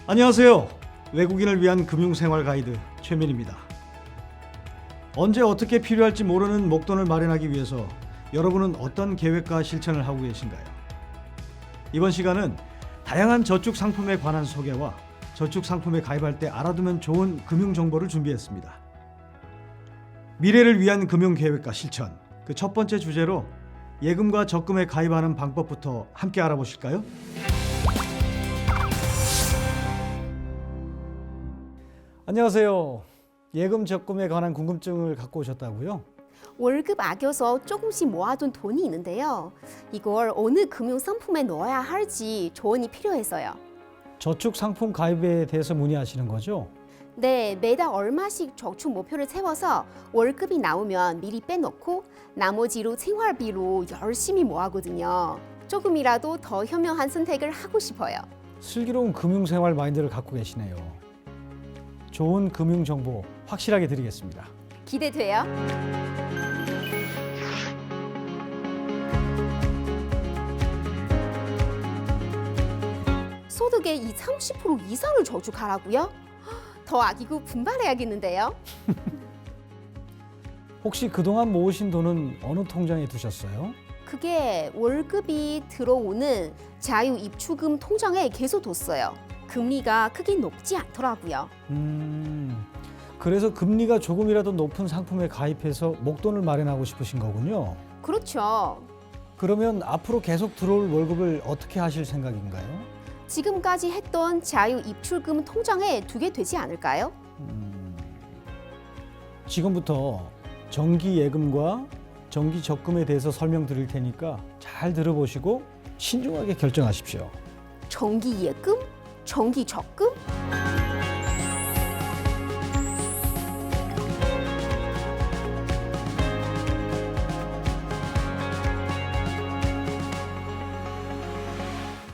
안녕하세요. 외국인을 위한 금융생활 가이드 최민입니다. 언제 어떻게 필요할지 모르는 목돈을 마련하기 위해서 여러분은 어떤 계획과 실천을 하고 계신가요? 이번 시간은 다양한 저축 상품에 관한 소개와 저축 상품에 가입할 때 알아두면 좋은 금융 정보를 준비했습니다. 미래를 위한 금융 계획과 실천, 그 첫 번째 주제로 예금과 적금에 가입하는 방법부터 함께 알아보실까요? 안녕하세요. 예금 적금에 관한 궁금증을 갖고 오셨다고요? 월급 아껴서 조금씩 모아둔 돈이 있는데요. 이걸 어느 금융 상품에 넣어야 할지 조언이 필요해서요. 저축 상품 가입에 대해서 문의하시는 거죠? 네, 매달 얼마씩 저축 목표를 세워서 월급이 나오면 미리 빼놓고 나머지로 생활비로 열심히 모아거든요. 조금이라도 더 현명한 선택을 하고 싶어요. 슬기로운 금융생활 마인드를 갖고 계시네요. 좋은 금융 정보 확실하게 드리겠습니다. 기대돼요. 소득의 30% 이상을 저축하라고요? 더 아끼고 분발해야겠는데요. 혹시 그동안 모으신 돈은 어느 통장에 두셨어요? 그게 월급이 들어오는 자유입출금 통장에 계속 뒀어요. 금리가 크게 높지 않더라고요. 그래서 금리가 조금이라도 높은 상품에 가입해서 목돈을 마련하고 싶으신 거군요. 그렇죠. 그러면 앞으로 계속 들어올 월급을 어떻게 하실 생각인가요? 지금까지 했던 자유입출금 통장에 두게 되지 않을까요? 지금부터 정기 예금과 정기 적금에 대해서 설명드릴 테니까 잘 들어보시고 신중하게 결정하십시오. 정기 예금? 정기 적금?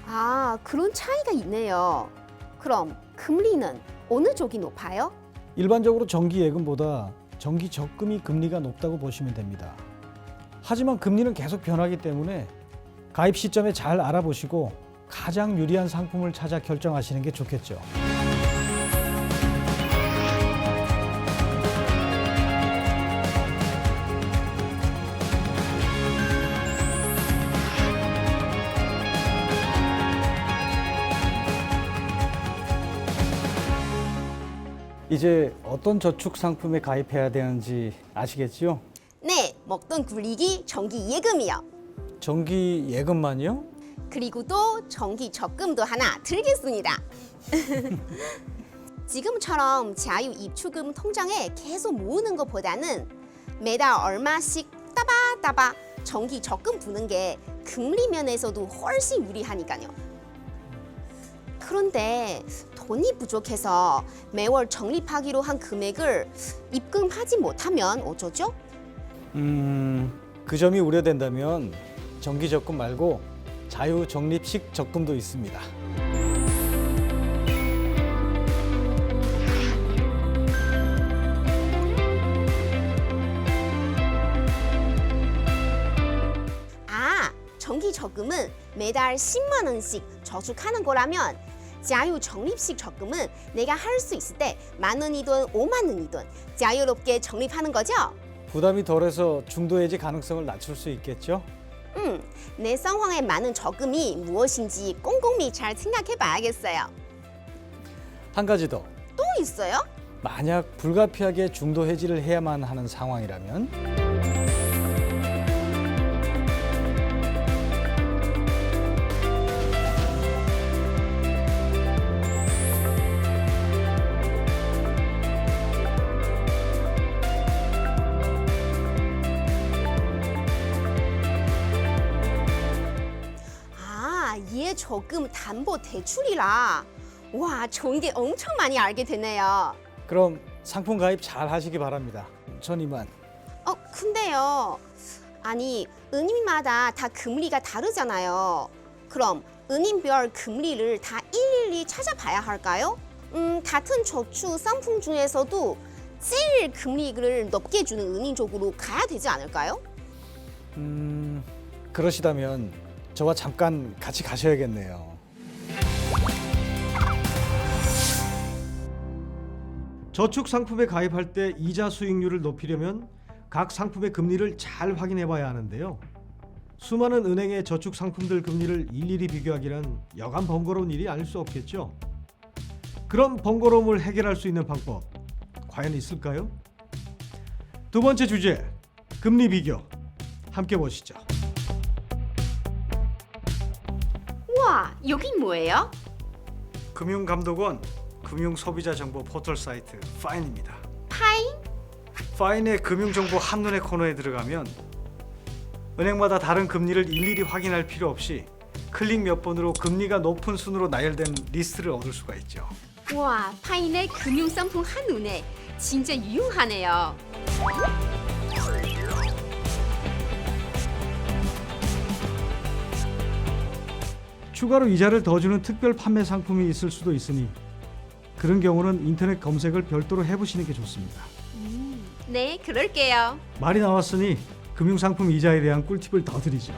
아, 그런 차이가 있네요. 그럼 금리는 어느 쪽이 높아요? 일반적으로 정기 예금보다 정기 적금이 금리가 높다고 보시면 됩니다. 하지만 금리는 계속 변하기 때문에 가입 시점에 잘 알아보시고 가장 유리한 상품을 찾아 결정하시는 게 좋겠죠. 이제 어떤 저축 상품에 가입해야 되는지 아시겠지요? 네, 먹던 굴리기 정기 예금이요. 정기 예금만요? 그리고 또 정기 적금도 하나 드리겠습니다. 지금처럼 자유입출금 통장에 계속 모으는 것보다는 매달 얼마씩 따바따바 정기 적금 부는 게 금리 면에서도 훨씬 유리하니까요. 그런데 돈이 부족해서 매월 적립하기로 한 금액을 입금하지 못하면 어쩌죠? 그 점이 우려된다면 정기 적금 말고 자유 적립식 적금도 있습니다. 아, 정기 적금은 매달 10만 원씩 저축하는 거라면 자유 적립식 적금은 내가 할 수 있을 때 10,000원이든 50,000원이든 자유롭게 적립하는 거죠? 부담이 덜해서 중도 해지 가능성을 낮출 수 있겠죠? 내 상황에 맞는 적금이 무엇인지 꼼꼼히 잘 생각해 봐야겠어요. 한 가지 더. 또 있어요? 만약 불가피하게 중도 해지를 해야만 하는 상황이라면 이해 저금 담보 대출이라. 와, 좋은 게 엄청 많이 알게 되네요. 그럼 상품 가입 잘 하시기 바랍니다. 전 이만. 근데요. 아니, 은행마다 다 금리가 다르잖아요. 그럼 은행별 금리를 다 일일이 찾아봐야 할까요? 같은 저축 상품 중에서도 제일 금리를 높게 주는 은행 쪽으로 가야 되지 않을까요? 그러시다면 저와 잠깐 같이 가셔야겠네요. 저축 상품에 가입할 때 이자 수익률을 높이려면 각 상품의 금리를 잘 확인해 봐야 하는데요. 수많은 은행의 저축 상품들 금리를 일일이 비교하기란 여간 번거로운 일이 아닐 수 없겠죠. 그런 번거로움을 해결할 수 있는 방법 과연 있을까요? 두 번째 주제, 금리 비교. 함께 보시죠. 우와, 여긴 뭐예요? 금융감독원 금융소비자 정보 포털 사이트 파인입니다. 파인? 파인의 금융정보 한눈에 코너에 들어가면 은행마다 다른 금리를 일일이 확인할 필요 없이 클릭 몇 번으로 금리가 높은 순으로 나열된 리스트를 얻을 수가 있죠. 와, 파인의 금융상품 한눈에 진짜 유용하네요. 추가로 이자를 더 주는 특별 판매 상품이 있을 수도 있으니 그런 경우는 인터넷 검색을 별도로 해보시는 게 좋습니다. 네, 그럴게요. 말이 나왔으니 금융상품 이자에 대한 꿀팁을 더 드리죠.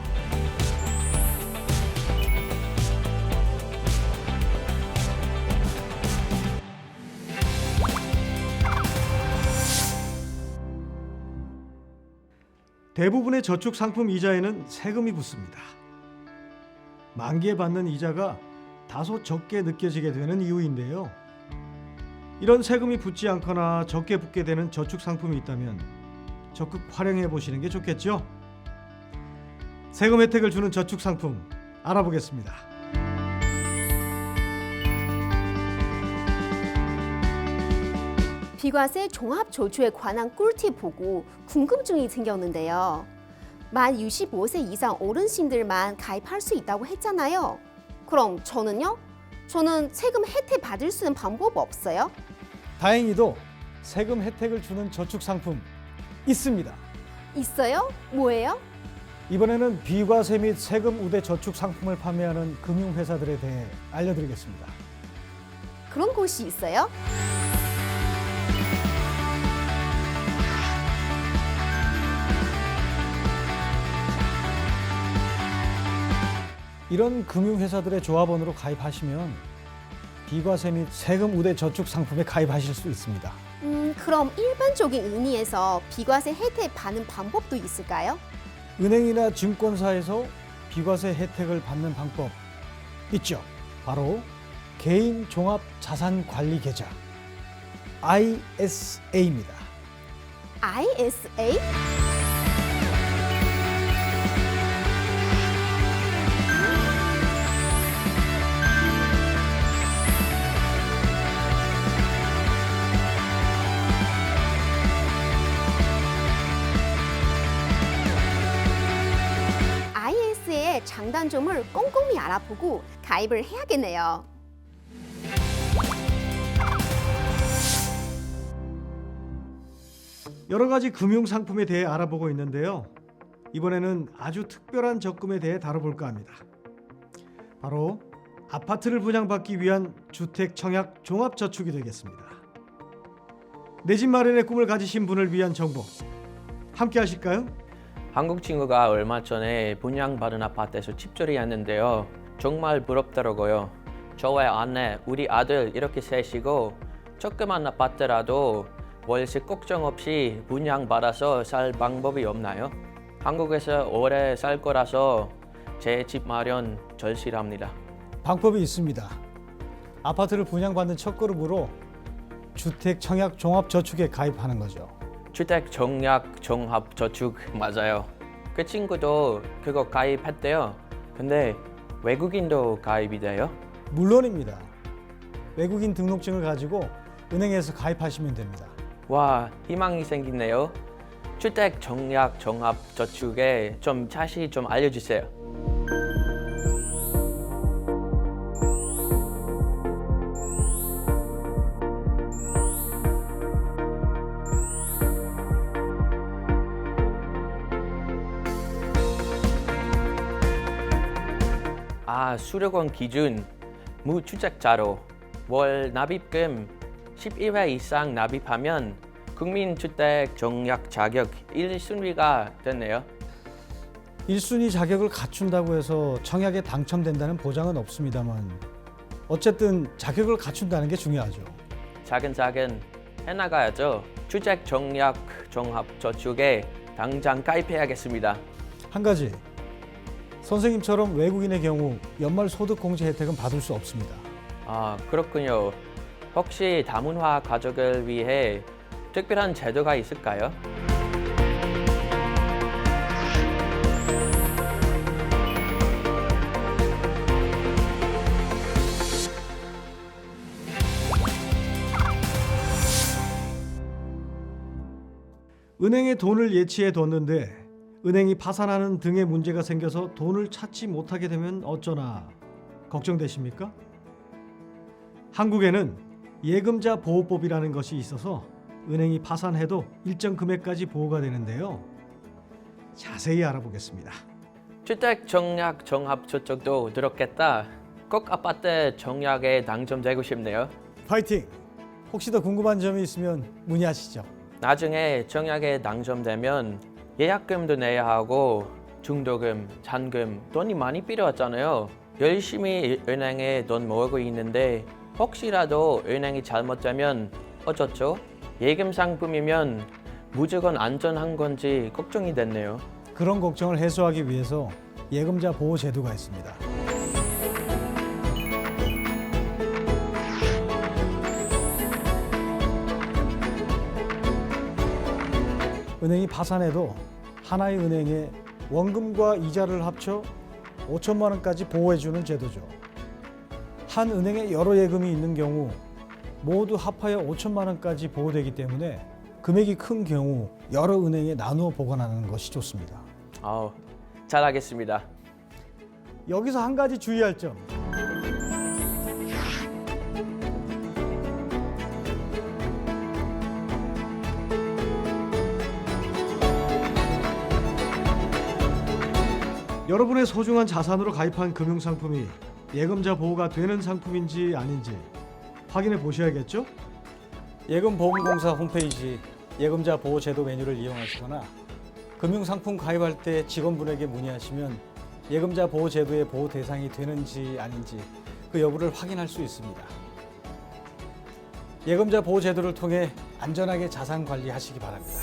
대부분의 저축 상품 이자에는 세금이 붙습니다. 만기에 받는 이자가 다소 적게 느껴지게 되는 이유인데요. 이런 세금이 붙지 않거나 적게 붙게 되는 저축 상품이 있다면 적극 활용해 보시는 게 좋겠죠. 세금 혜택을 주는 저축 상품 알아보겠습니다. 비과세 종합저축에 관한 꿀팁 보고 궁금증이 생겼는데요. 만 65세 이상 어르신들만 가입할 수 있다고 했잖아요. 그럼 저는요? 저는 세금 혜택 받을 수 있는 방법 없어요? 다행히도 세금 혜택을 주는 저축 상품 있습니다. 있어요? 뭐예요? 이번에는 비과세 및 세금 우대 저축 상품을 판매하는 금융회사들에 대해 알려드리겠습니다. 그런 곳이 있어요? 이런 금융회사들의 조합원으로 가입하시면 비과세 및 세금 우대 저축 상품에 가입하실 수 있습니다. 그럼 일반적인 의미에서 비과세 혜택 받는 방법도 있을까요? 은행이나 증권사에서 비과세 혜택을 받는 방법 있죠. 바로 개인 종합 자산 관리 계좌 ISA입니다. ISA? ISA의 장단점을 꼼꼼히 알아보고 가입을 해야겠네요. 여러 가지 금융 상품에 대해 알아보고 있는데요. 이번에는 아주 특별한 적금에 대해 다뤄볼까 합니다. 바로 아파트를 분양받기 위한 주택 청약 종합 저축이 되겠습니다. 내 집 마련의 꿈을 가지신 분을 위한 정보 함께 하실까요? 한국 친구가 얼마 전에 분양받은 아파트에서 집들이했는데요. 정말 부럽더라고요. 저와 아내, 우리 아들 이렇게 셋이고 조그만 아파트라도 월세 걱정 없이 분양받아서 살 방법이 없나요? 한국에서 오래 살 거라서 제 집 마련 절실합니다. 방법이 있습니다. 아파트를 분양받는 첫걸음으로 주택 청약 종합 저축에 가입하는 거죠. 주택 청약 종합 저축 맞아요. 그 친구도 그거 가입했대요. 근데 외국인도 가입이 돼요? 물론입니다. 외국인 등록증을 가지고 은행에서 가입하시면 됩니다. 와, 희망이 생기네요. 주택 청약 종합 저축에 좀 자세히 좀 알려주세요. 수령원 기준 무주택자로 월 납입금 12회 이상 납입하면 국민주택 청약 자격 1순위가 됐네요. 1순위 자격을 갖춘다고 해서 청약에 당첨된다는 보장은 없습니다만 어쨌든 자격을 갖춘다는 게 중요하죠. 차근차근 해나가야죠. 주택 청약 종합저축에 당장 가입해야겠습니다. 한 가지, 선생님처럼 외국인의 경우 연말 소득공제 혜택은 받을 수 없습니다. 아, 그렇군요. 혹시 다문화 가족을 위해 특별한 제도가 있을까요? 은행에 돈을 예치해 뒀는데 은행이 파산하는 등의 문제가 생겨서 돈을 찾지 못하게 되면 어쩌나 걱정되십니까? 한국에는 예금자 보호법이라는 것이 있어서 은행이 파산해도 일정 금액까지 보호가 되는데요. 자세히 알아보겠습니다. 주택 청약 종합저축도 들었겠다. 꼭 아파트 청약에 당첨되고 싶네요. 파이팅! 혹시 더 궁금한 점이 있으면 문의하시죠. 나중에 청약에 당첨되면 예약금도 내야 하고 중도금, 잔금, 돈이 많이 필요하잖아요. 열심히 은행에 돈 모으고 있는데 혹시라도 은행이 잘못되면 어쩌죠? 예금 상품이면 무조건 안전한 건지 걱정이 됐네요. 그런 걱정을 해소하기 위해서 예금자 보호 제도가 있습니다. 은행이 파산해도 하나의 은행에 원금과 이자를 합쳐 5천만 원까지 보호해주는 제도죠. 한 은행에 여러 예금이 있는 경우 모두 합하여 5천만 원까지 보호되기 때문에 금액이 큰 경우 여러 은행에 나누어 보관하는 것이 좋습니다. 잘하겠습니다. 여기서 한 가지 주의할 점. 여러분의 소중한 자산으로 가입한 금융상품이 예금자 보호가 되는 상품인지 아닌지 확인해 보셔야겠죠? 예금보험공사 홈페이지 예금자 보호 제도 메뉴를 이용하시거나 금융상품 가입할 때 직원분에게 문의하시면 예금자 보호 제도의 보호 대상이 되는지 아닌지 그 여부를 확인할 수 있습니다. 예금자 보호 제도를 통해 안전하게 자산 관리하시기 바랍니다.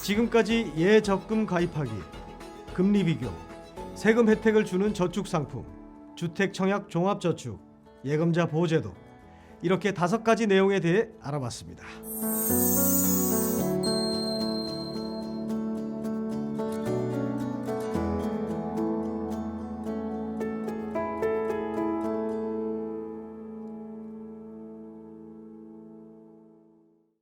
지금까지 예적금 가입하기, 금리 비교, 세금 혜택을 주는 저축 상품, 주택 청약 종합저축, 예금자 보호 제도 이렇게 5가지 내용에 대해 알아봤습니다.